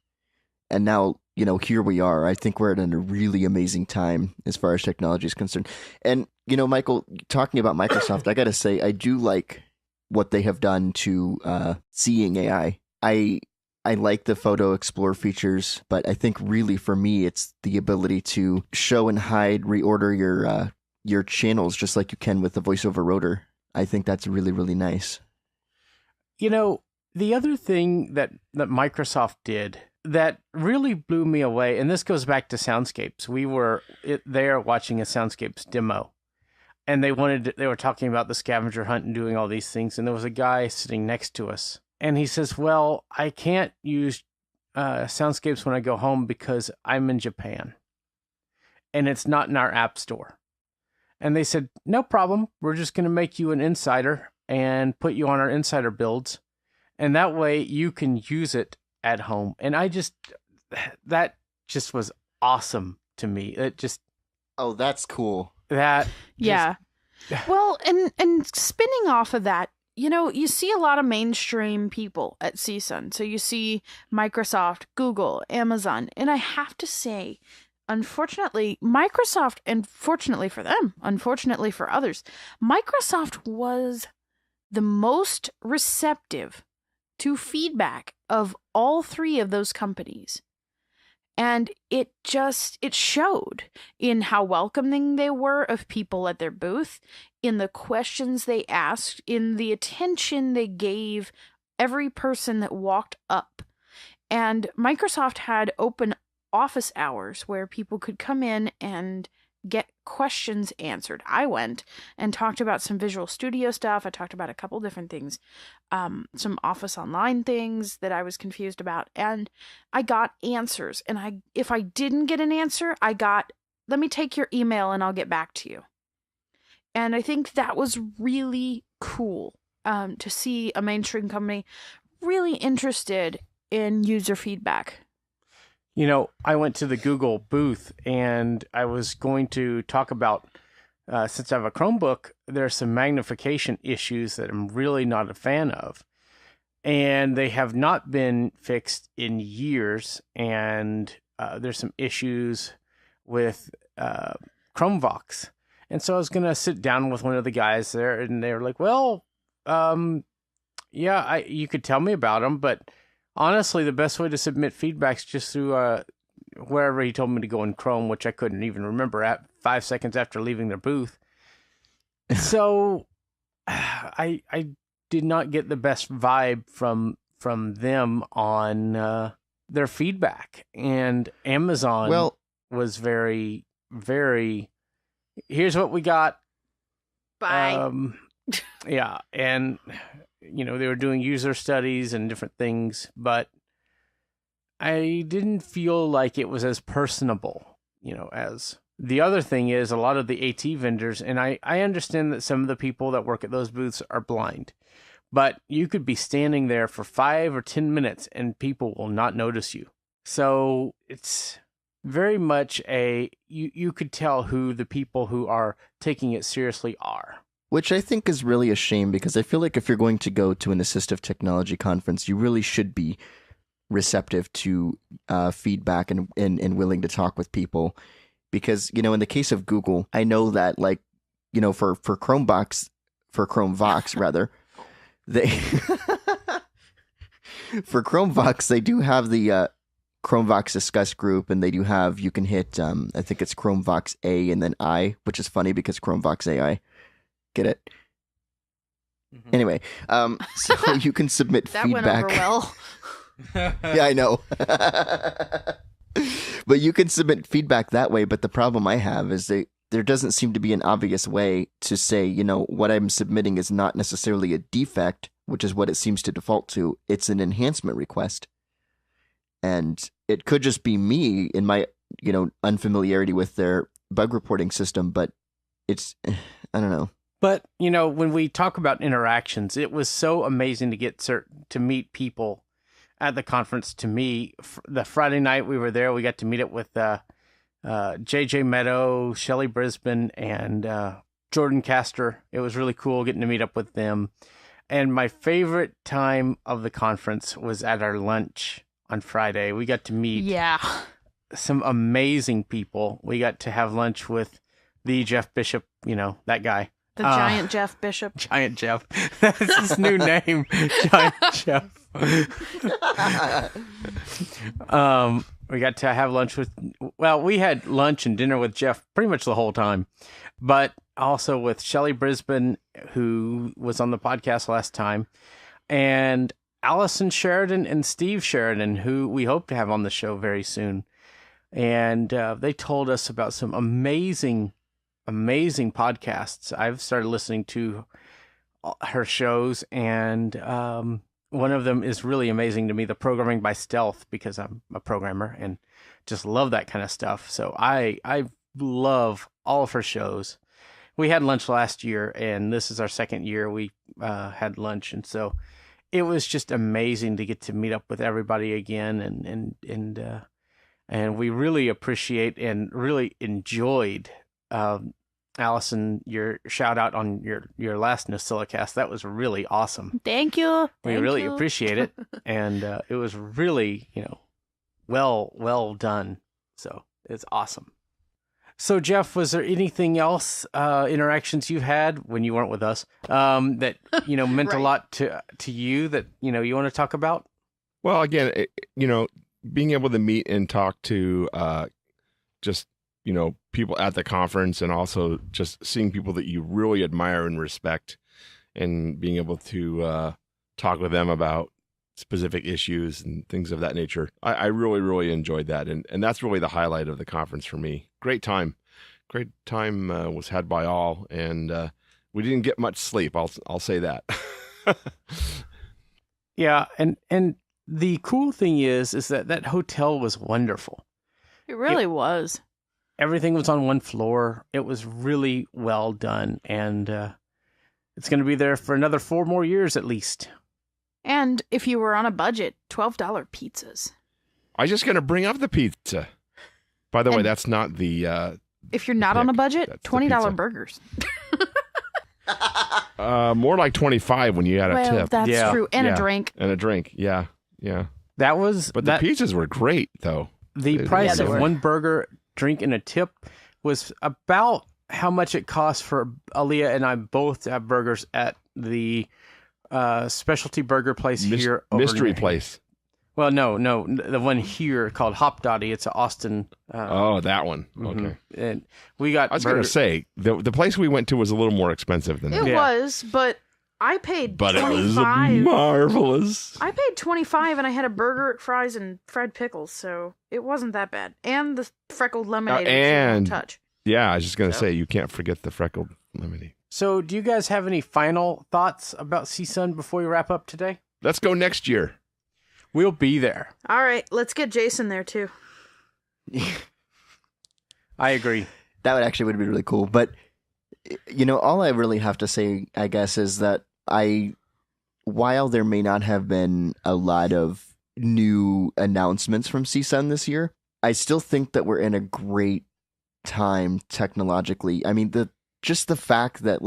And now, you know, here we are. I think we're at a really amazing time as far as technology is concerned. And, you know, Michael, talking about Microsoft, I got to say, I do like what they have done to Seeing AI. I like the photo explore features, but I think really for me, it's the ability to show and hide, reorder your channels just like you can with the voiceover rotor. I think that's really, really nice. You know, the other thing that Microsoft did that really blew me away, and this goes back to Soundscapes. We were there watching a Soundscapes demo, and they were talking about the scavenger hunt and doing all these things, and there was a guy sitting next to us, and he says, well, I can't use Soundscapes when I go home because I'm in Japan, and it's not in our app store. And they said, no problem, we're just going to make you an insider and put you on our insider builds, and that way you can use it at home. And that just was awesome to me. It just, oh, that's cool. That yeah. Well, and spinning off of that, you know, you see a lot of mainstream people at CSUN. So you see Microsoft, Google, Amazon, and I have to say, unfortunately, Microsoft, and fortunately for them, unfortunately for others, Microsoft was the most receptive to feedback of all three of those companies. And it showed in how welcoming they were of people at their booth, in the questions they asked, in the attention they gave every person that walked up. And Microsoft had open office hours where people could come in and get questions answered. I went and talked about some Visual Studio stuff. I talked about a couple different things, some Office Online things that I was confused about, and I got answers. And if I didn't get an answer, I got, let me take your email and I'll get back to you. And I think that was really cool to see a mainstream company really interested in user feedback. You know, I went to the Google booth and I was going to talk about, since I have a Chromebook, there's some magnification issues that I'm really not a fan of. And they have not been fixed in years. And there's some issues with Chromevox. And so I was going to sit down with one of the guys there and they were like, well, yeah, you could tell me about them, but honestly, the best way to submit feedback is just through wherever he told me to go in Chrome, which I couldn't even remember at 5 seconds after leaving their booth. So I did not get the best vibe from them on their feedback. And Amazon was very, very, here's what we got. Bye. Yeah, and you know, they were doing user studies and different things, but I didn't feel like it was as personable, you know, as the other thing is a lot of the AT vendors, and I understand that some of the people that work at those booths are blind, but you could be standing there for 5 or 10 minutes and people will not notice you. So it's very much you could tell who the people who are taking it seriously are. Which I think is really a shame, because I feel like if you're going to go to an assistive technology conference, you really should be receptive to feedback and willing to talk with people. Because, you know, in the case of Google, I know that, like, you know, for Chromevox rather, they for Chromevox, they do have the Chromevox Discuss group, and they do have, you can hit, I think it's Chromevox A and then I, which is funny because Chromevox AI. Get it? Mm-hmm. Anyway, so you can submit that feedback. Went over well. Yeah, I know. But you can submit feedback that way. But the problem I have is there doesn't seem to be an obvious way to say, you know, what I'm submitting is not necessarily a defect, which is what it seems to default to. It's an enhancement request. And it could just be me in my, unfamiliarity with their bug reporting system, but it's, I don't know. But, when we talk about interactions, it was so amazing to get to meet people at the conference. To me, the Friday night we were there, we got to meet up with JJ Meadow, Shelly Brisbane, and Jordan Castor. It was really cool getting to meet up with them. And my favorite time of the conference was at our lunch on Friday. We got to meet some amazing people. We got to have lunch with the Jeff Bishop, that guy. The giant Jeff Bishop. Giant Jeff. That's his new name. Giant Jeff. We got to have lunch we had lunch and dinner with Jeff pretty much the whole time, but also with Shelly Brisbane, who was on the podcast last time, and Allison Sheridan and Steve Sheridan, who we hope to have on the show very soon. And they told us about some amazing podcasts. I've started listening to her shows, and one of them is really amazing to me, the Programming by Stealth, because I'm a programmer and just love that kind of stuff. So I love all of her shows. We had lunch last year, and this is our second year we had lunch, and so it was just amazing to get to meet up with everybody again, and we really appreciate and really enjoyed Allison, your shout out on your last NosillaCast. That was really awesome. Thank you. We really appreciate it. And it was really, well done. So it's awesome. So Jeff, was there anything else, interactions you've had when you weren't with us, that, meant a lot to you that, you want to talk about? Well, again, being able to meet and talk to just people at the conference, and also just seeing people that you really admire and respect, and being able to talk with them about specific issues and things of that nature. I really, really enjoyed that. And that's really the highlight of the conference for me. Great time was had by all. And we didn't get much sleep. I'll say that. Yeah. And the cool thing is that hotel was wonderful. It really was. Everything was on one floor. It was really well done. And it's going to be there for another 4 more years at least. And if you were on a budget, $12 pizzas. I was just going to bring up the pizza. By the way, that's not the... if you're not on a budget, $20 burgers. More like 25 when you add a tip. That's true. And a drink. And a drink, yeah. That was... But the pizzas were great, though. The price of one burger, drink, and a tip was about how much it cost for Aleeha and I both to have burgers at the specialty burger place here. Mystery place. Well, no, the one here called Hop Dotty. It's an Austin. That one. Okay. Mm-hmm. And we got. I was going to say the place we went to was a little more expensive than that. It was, but I paid. But $25. It was marvelous. I paid $25 and I had a burger, fries, and fried pickles, so it wasn't that bad. And the freckled lemonade. And touch. Yeah, I was just going to say you can't forget the freckled lemonade. So, do you guys have any final thoughts about CSUN before we wrap up today? Let's go next year. We'll be there. All right, let's get Jason there too. I agree. That would be really cool. But, all I really have to say, I guess, is that while there may not have been a lot of new announcements from CSUN this year, I still think that we're in a great time technologically. I mean, just the fact that,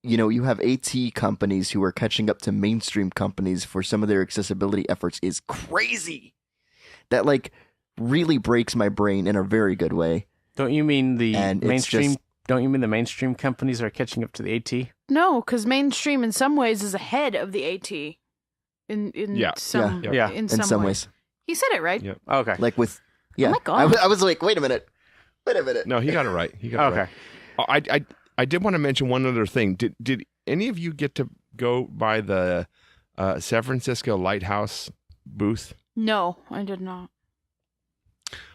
you have AT companies who are catching up to mainstream companies for some of their accessibility efforts is crazy. That, really breaks my brain in a very good way. Don't you mean the mainstream? Don't you mean the mainstream companies are catching up to the AT? No, because mainstream in some ways is ahead of the AT. In some ways. He said it right. Yeah. Okay. Oh my God. I was like, wait a minute. No, he got it right. Okay. Right. I did want to mention one other thing. Did any of you get to go by the San Francisco Lighthouse booth? No, I did not.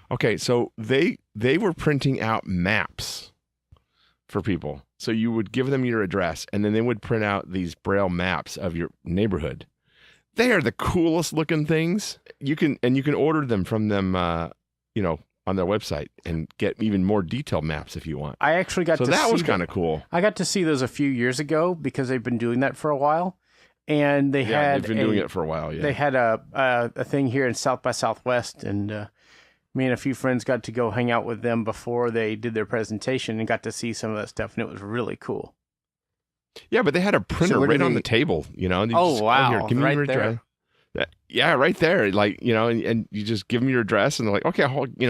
Okay, so they were printing out maps for people. So you would give them your address, and then they would print out these Braille maps of your neighborhood They are the coolest looking things. You can order them from them, on their website and get even more detailed maps if you want. I actually got to see that was kind of cool. I got to see those a few years ago because they've been doing that for a while. And they've been doing it for a while. Yeah, they had a thing here in South by Southwest, and me and a few friends got to go hang out with them before they did their presentation and got to see some of that stuff, and it was really cool. Yeah, but they had a printer right on the table. Wow! Here, give me your address. Yeah, right there. Like, and you just give them your address, and they're like, okay,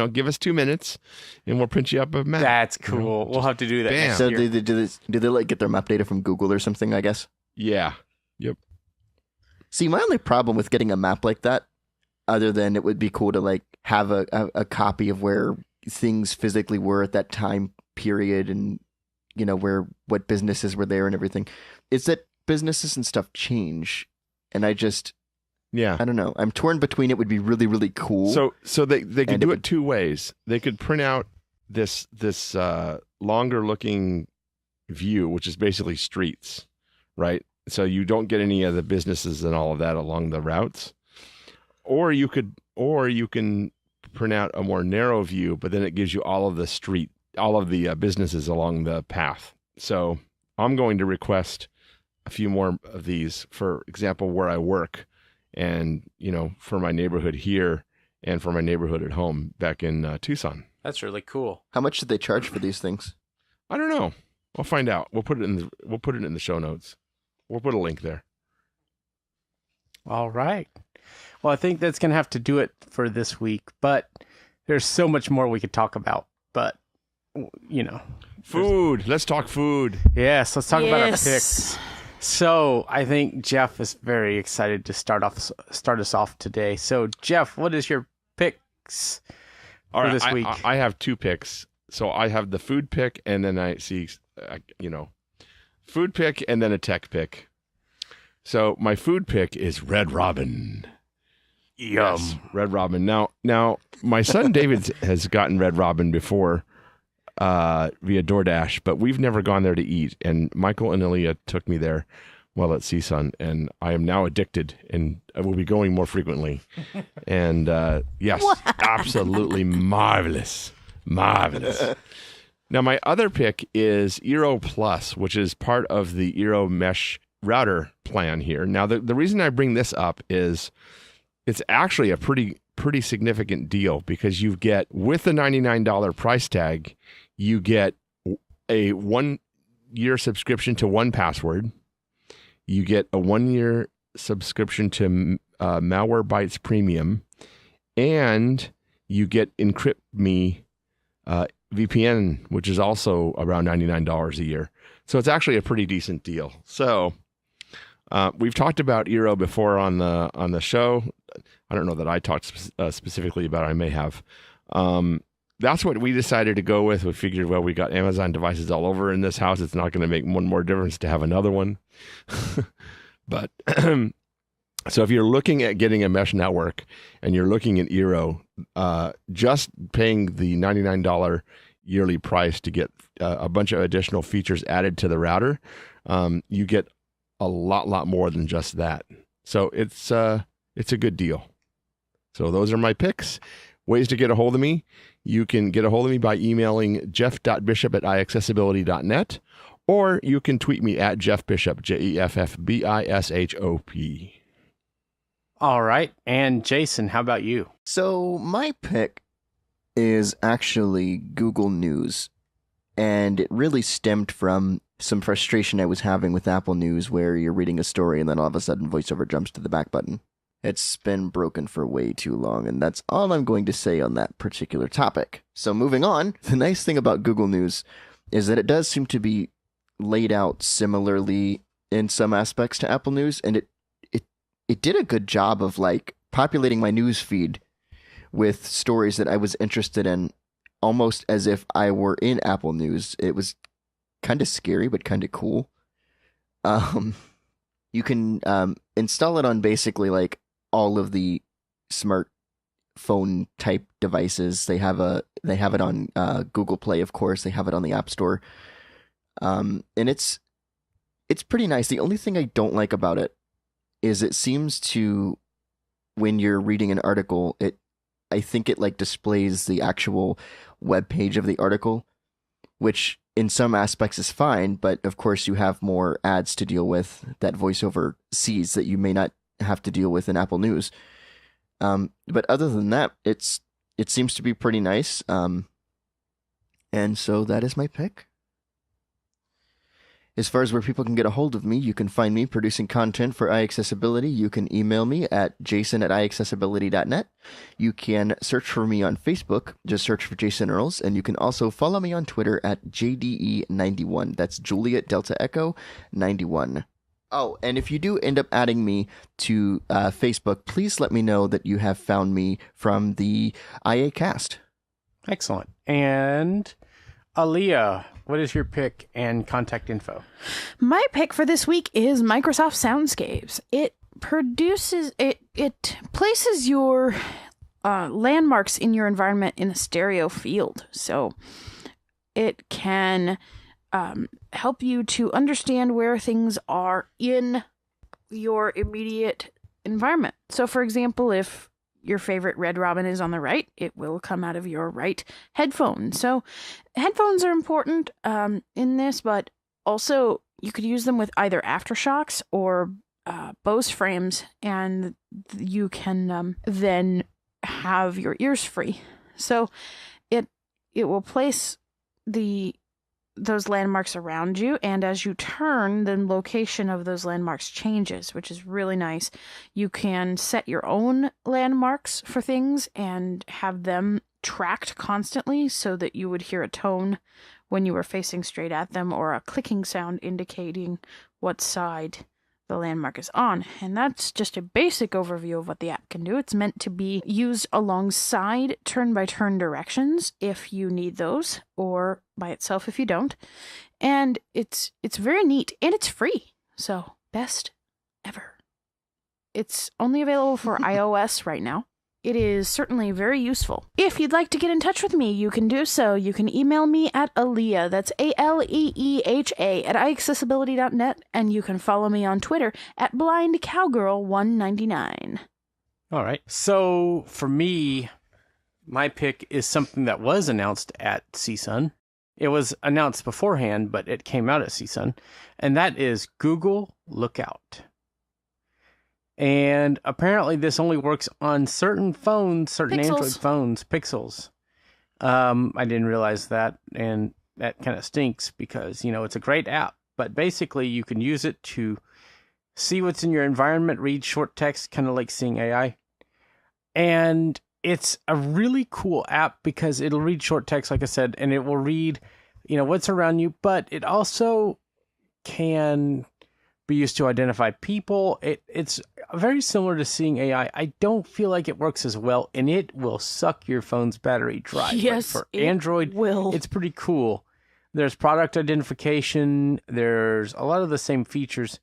give us 2 minutes, and we'll print you up a map. That's cool. We'll have to do that. Bam. So do they like get their map data from Google or something, I guess? Yeah. Yep. See, my only problem with getting a map like that, other than it would be cool to like have a copy of where things physically were at that time period, and what businesses were there and everything, is that businesses and stuff change, and I don't know. I'm torn between it would be really, really cool. So they could do it two ways. They could print out this longer looking view, which is basically streets, right? So you don't get any of the businesses and all of that along the routes. Or you can print out a more narrow view, but then it gives you all of the businesses along the path. So I'm going to request a few more of these, for example, where I work, and for my neighborhood here and for my neighborhood at home back in Tucson. That's really cool. How much did they charge for these things? I don't know. We'll find out. We'll put it in the show notes. We'll put a link there. All right. Well, I think that's going to have to do it for this week, but there's so much more we could talk about, but food. Let's talk food. Yes. Let's talk about our picks. So I think Jeff is very excited to start us off today. So Jeff, what is your picks for this week? I have 2 picks. So I have the food pick, and then I see, food pick, and then a tech pick. So my food pick is Red Robin. Yum. Yes, Red Robin. Now my son David has gotten Red Robin before via DoorDash, but we've never gone there to eat. And Michael and Aleeha took me there while at CSUN, and I am now addicted, and I will be going more frequently. And yes, absolutely marvelous. Now my other pick is Eero Plus, which is part of the Eero Mesh router plan here. Now the reason I bring this up is it's actually a pretty significant deal, because you get, with the $99 price tag, you get a 1-year subscription to 1Password. You get a 1-year subscription to Malwarebytes Premium, and you get Encrypt Me VPN, which is also around $99 a year. So it's actually a pretty decent deal. So we've talked about Eero before on the show. I don't know that I talked specifically about it. I may have. That's what we decided to go with. We figured, well, we got Amazon devices all over in this house. It's not going to make one more difference to have another one. But so if you're looking at getting a mesh network and you're looking at Eero, just paying the $99 yearly price to get a bunch of additional features added to the router, you get a lot more than just that. So it's a good deal. So those are my picks. Ways to get a hold of me. You can get a hold of me by emailing jeff.bishop@iaccessibility.net, or you can tweet me at jeffbishop, JEFFBISHOP. All right. And Jason, how about you? So my pick is actually Google News, and it really stemmed from some frustration I was having with Apple News, where you're reading a story and then all of a sudden VoiceOver jumps to the back button. It's been broken for way too long, and that's all I'm going to say on that particular topic. So moving on, the nice thing about Google News is that it does seem to be laid out similarly in some aspects to Apple News, and it did a good job of like populating my news feed with stories that I was interested in, almost as if I were in Apple News. It was kind of scary, but kind of cool. You can install it on basically like all of the smartphone type devices. They have it on Google Play, of course. They have it on the App Store, and it's pretty nice. The only thing I don't like about it is it seems to, when you're reading an article, I think it like displays the actual web page of the article, which in some aspects is fine, but of course you have more ads to deal with that VoiceOver sees that you may not have to deal with in Apple News. But other than that, it seems to be pretty nice. And so that is my pick. As far as where people can get a hold of me, you can find me producing content for iAccessibility. You can email me at jason@iaccessibility.net. You can search for me on Facebook. Just search for Jason Earls. And you can also follow me on Twitter at JDE91. That's Juliet Delta Echo 91. Oh, and if you do end up adding me to Facebook, please let me know that you have found me from the iACast. Excellent. And Aleeha, what is your pick and contact info? My pick for this week is Microsoft Soundscapes. It places your landmarks in your environment in a stereo field. So it can help you to understand where things are in your immediate environment. So, for example, if your favorite Red Robin is on the right, it will come out of your right headphone. So headphones are important in this, but also you could use them with either aftershocks or Bose frames, and you can then have your ears free. So it will place those landmarks around you, and as you turn, the location of those landmarks changes, which is really nice. You can set your own landmarks for things and have them tracked constantly so that you would hear a tone when you were facing straight at them, or a clicking sound indicating what side the landmark is on. And that's just a basic overview of what the app can do. It's meant to be used alongside turn-by-turn directions if you need those, or by itself if you don't. And it's very neat, and it's free. So, best ever. It's only available for iOS right now. It is certainly very useful. If you'd like to get in touch with me, you can do so. You can email me at Aleeha, that's ALEEHA, at iAccessibility.net, and you can follow me on Twitter at BlindCowgirl199. All right. So for me, my pick is something that was announced at CSUN. It was announced beforehand, but it came out at CSUN, and that is Google Lookout. And apparently this only works on certain phones, certain Android phones, Pixels. I didn't realize that, and that kind of stinks because, it's a great app. But basically you can use it to see what's in your environment, read short text, kind of like seeing AI. And it's a really cool app because it'll read short text, like I said, and it will read, what's around you, but it also can be used to identify people. It's very similar to seeing AI. I don't feel like it works as well, and it will suck your phone's battery dry. Yes, but for Android, it's pretty cool. There's product identification. There's a lot of the same features.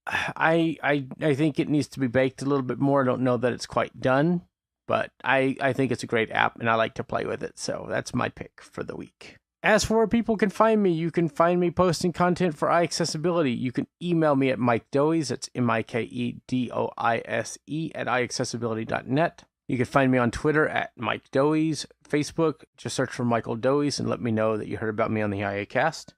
I think it needs to be baked a little bit more. I don't know that it's quite done, but I think it's a great app, and I like to play with it. So that's my pick for the week. As for where people can find me, you can find me posting content for iAccessibility. You can email me at Mike Doise, that's MikeDoise at iAccessibility.net. You can find me on Twitter at Mike Doise. Facebook, just search for Michael Doise and let me know that you heard about me on the iACast.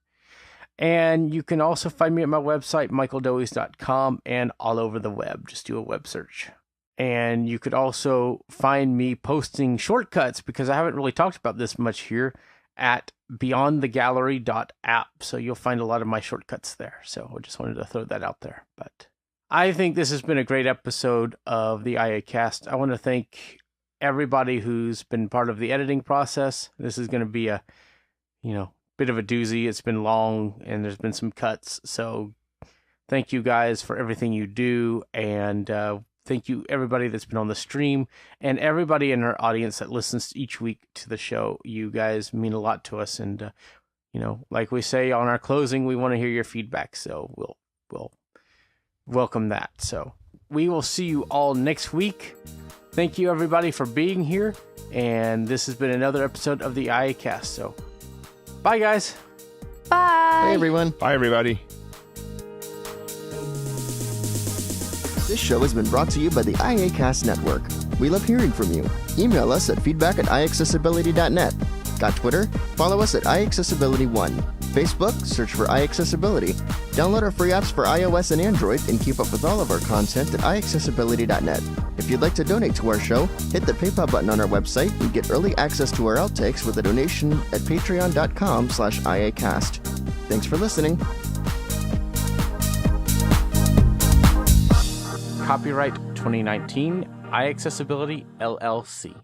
And you can also find me at my website, michaeldoise.com, and all over the web. Just do a web search. And you could also find me posting shortcuts, because I haven't really talked about this much here, at beyondthegallery.app. So you'll find a lot of my shortcuts there. So I just wanted to throw that out there. But I think this has been a great episode of the iACast. I want to thank everybody who's been part of the editing process. This is going to be a, bit of a doozy. It's been long and there's been some cuts. So thank you guys for everything you do. And thank you, everybody that's been on the stream, and everybody in our audience that listens each week to the show. You guys mean a lot to us, and like we say on our closing, we want to hear your feedback. So we'll welcome that. So we will see you all next week. Thank you, everybody, for being here, and this has been another episode of the iACast. So bye, guys. Bye. Hey, everyone. Bye, everybody. This show has been brought to you by the iACast Network. We love hearing from you. Email us at feedback@iaccessibility.net. Got Twitter? Follow us at iAccessibility1. Facebook? Search for iAccessibility. Download our free apps for iOS and Android and keep up with all of our content at iaccessibility.net. If you'd like to donate to our show, hit the PayPal button on our website and get early access to our outtakes with a donation at patreon.com/iAcast. Thanks for listening. Copyright 2019, iAccessibility LLC.